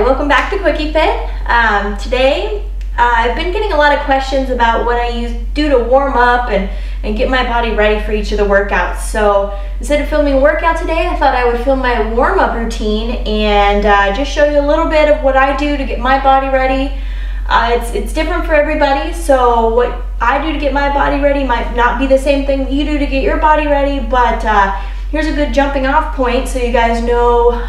welcome back to QuickieFit. Today I've been getting a lot of questions about what I do to warm up and get my body ready for each of the workouts. So instead of filming a workout today, I thought I would film my warm-up routine and just show you a little bit of what I do to get my body ready. It's different for everybody, so what I do to get my body ready might not be the same thing that you do to get your body ready, but here's a good jumping off point so you guys know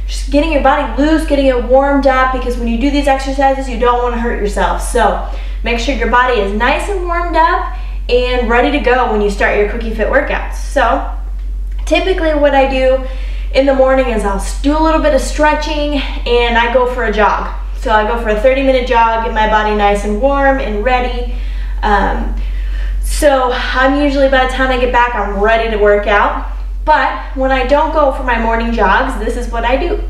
just getting your body loose, getting it warmed up, because when you do these exercises you don't want to hurt yourself. So make sure your body is nice and warmed up and ready to go when you start your QuickieFit workouts. So typically what I do in the morning is I'll do a little bit of stretching and I go for a jog. So I go for a 30-minute jog, get my body nice and warm and ready. So I'm usually, by the time I get back, I'm ready to work out. But when I don't go for my morning jogs, this is what I do.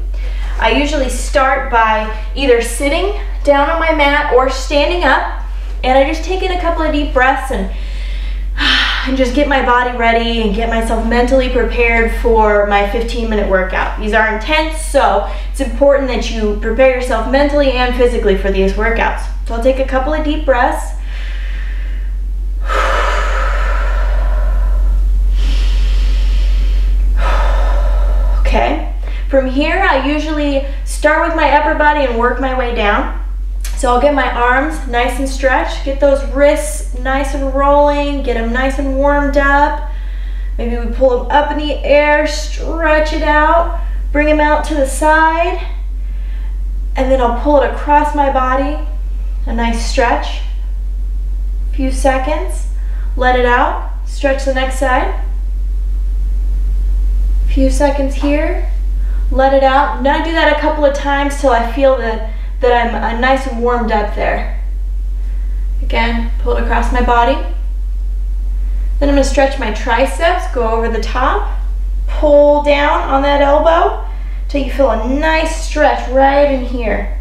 I usually start by either sitting down on my mat or standing up, and I just take in a couple of deep breaths and just get my body ready and get myself mentally prepared for my 15-minute workout. These are intense, so it's important that you prepare yourself mentally and physically for these workouts. So I'll take a couple of deep breaths. Okay, from here I usually start with my upper body and work my way down. So I'll get my arms nice and stretched, get those wrists nice and rolling, get them nice and warmed up. Maybe we pull them up in the air, stretch it out, bring them out to the side, and then I'll pull it across my body, a nice stretch, a few seconds, let it out, stretch the next side. Few seconds here, let it out. Now I do that a couple of times till I feel that I'm nice and warmed up there. Again, pull it across my body. Then I'm going to stretch my triceps, go over the top, pull down on that elbow till you feel a nice stretch right in here.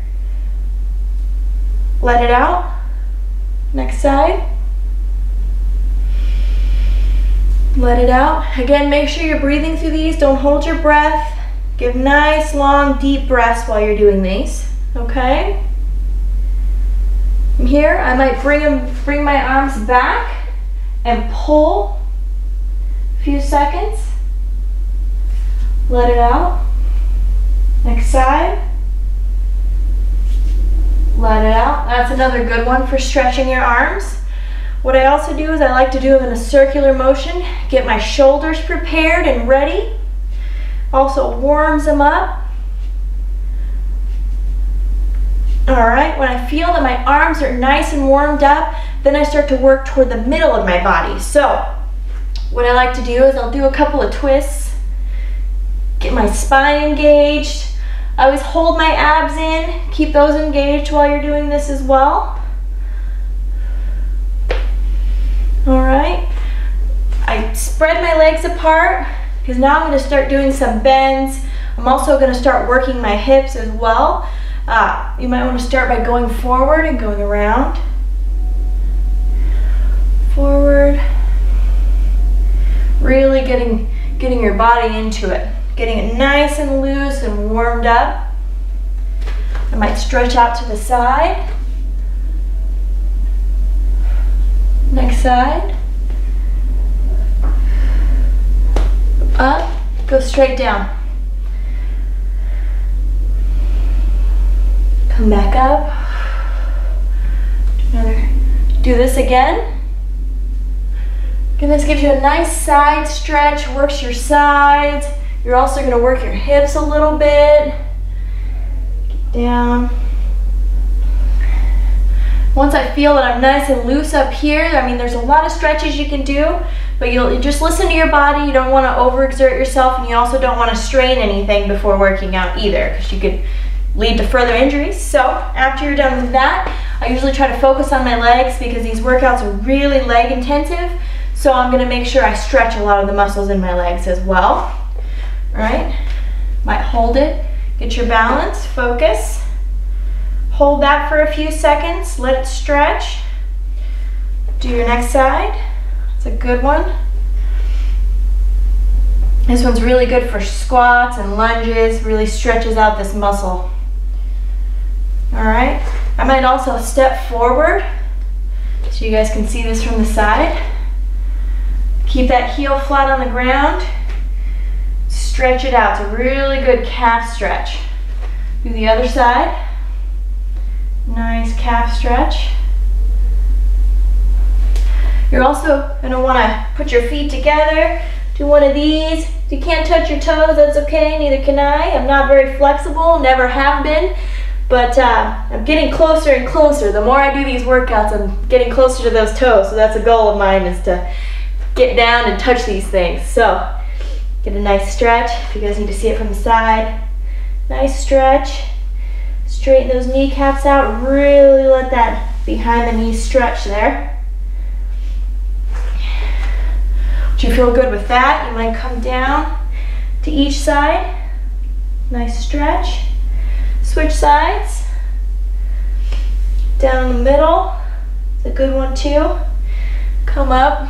Let it out. Next side. Let it out. Again, make sure you're breathing through these. Don't hold your breath. Give nice, long, deep breaths while you're doing these. Okay? From here, I might bring my arms back and pull a few seconds. Let it out. Next side. Let it out. That's another good one for stretching your arms. What I also do is I like to do it in a circular motion, get my shoulders prepared and ready. Also warms them up. All right, when I feel that my arms are nice and warmed up, then I start to work toward the middle of my body. So what I like to do is I'll do a couple of twists, get my spine engaged. I always hold my abs in, keep those engaged while you're doing this as well. All right, I spread my legs apart because now I'm going to start doing some bends. I'm also going to start working my hips as well. You might want to start by going forward and going around. Forward. Really getting your body into it. Getting it nice and loose and warmed up. I might stretch out to the side. Next side. Up, go straight down. Come back up. Do this again. And this gives you a nice side stretch, works your sides. You're also going to work your hips a little bit. Get down. Once I feel that I'm nice and loose up here, I mean, there's a lot of stretches you can do, but you'll just listen to your body. You don't want to overexert yourself, and you also don't want to strain anything before working out either, because you could lead to further injuries. So after you're done with that, I usually try to focus on my legs because these workouts are really leg intensive. So I'm going to make sure I stretch a lot of the muscles in my legs as well. All right, might hold it, get your balance, focus. Hold that for a few seconds, let it stretch. Do your next side. It's a good one. This one's really good for squats and lunges, really stretches out this muscle. All right, I might also step forward so you guys can see this from the side. Keep that heel flat on the ground. Stretch it out. It's a really good calf stretch. Do the other side. Nice calf stretch. You're also going to want to put your feet together. Do one of these. If you can't touch your toes, that's okay. Neither can I. I'm not very flexible. Never have been. But I'm getting closer and closer. The more I do these workouts, I'm getting closer to those toes. So that's a goal of mine, is to get down and touch these things. So get a nice stretch. If you guys need to see it from the side. Nice stretch. Straighten those kneecaps out. Really let that behind the knees stretch there. Once you feel good with that, you might come down to each side. Nice stretch. Switch sides. Down in the middle. It's a good one too. Come up.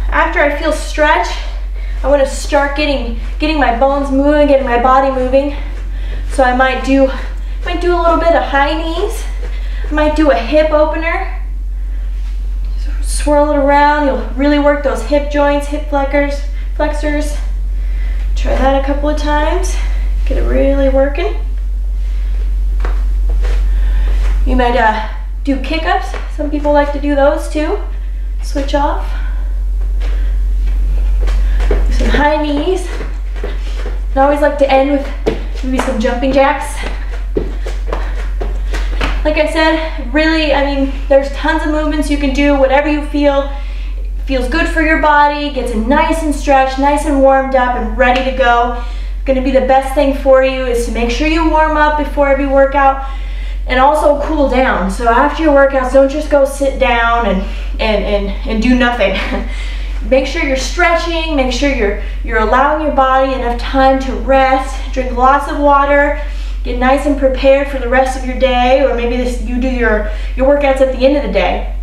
After I feel stretch, I want to start getting my bones moving, getting my body moving. So I might do a little bit of high knees. I might do a hip opener. Swirl it around. You'll really work those hip joints, hip flexors. Try that a couple of times. Get it really working. You might do kick-ups. Some people like to do those too. Switch off. Do some high knees. I always like to end with maybe some jumping jacks. Like I said, really, I mean, there's tons of movements you can do, whatever you feel. Feels good for your body, gets it nice and stretched, nice and warmed up and ready to go. Going to be the best thing for you is to make sure you warm up before every workout and also cool down. So after your workouts, don't just go sit down and do nothing. Make sure you're stretching, make sure you're allowing your body enough time to rest, drink lots of water, get nice and prepared for the rest of your day, or maybe you do your workouts at the end of the day.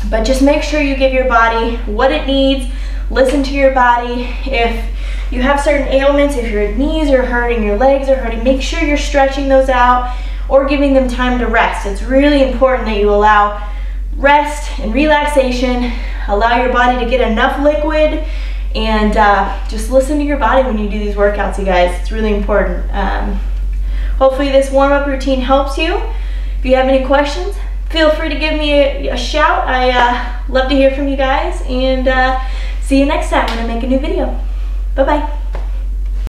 But just make sure you give your body what it needs, listen to your body. If you have certain ailments, if your knees are hurting, your legs are hurting, make sure you're stretching those out or giving them time to rest. It's really important that you allow rest and relaxation, allow your body to get enough liquid, and just listen to your body when you do these workouts, you guys. It's really important. Hopefully this warm-up routine helps you. If you have any questions, feel free to give me a shout. I love to hear from you guys, and see you next time when I make a new video. Bye-bye.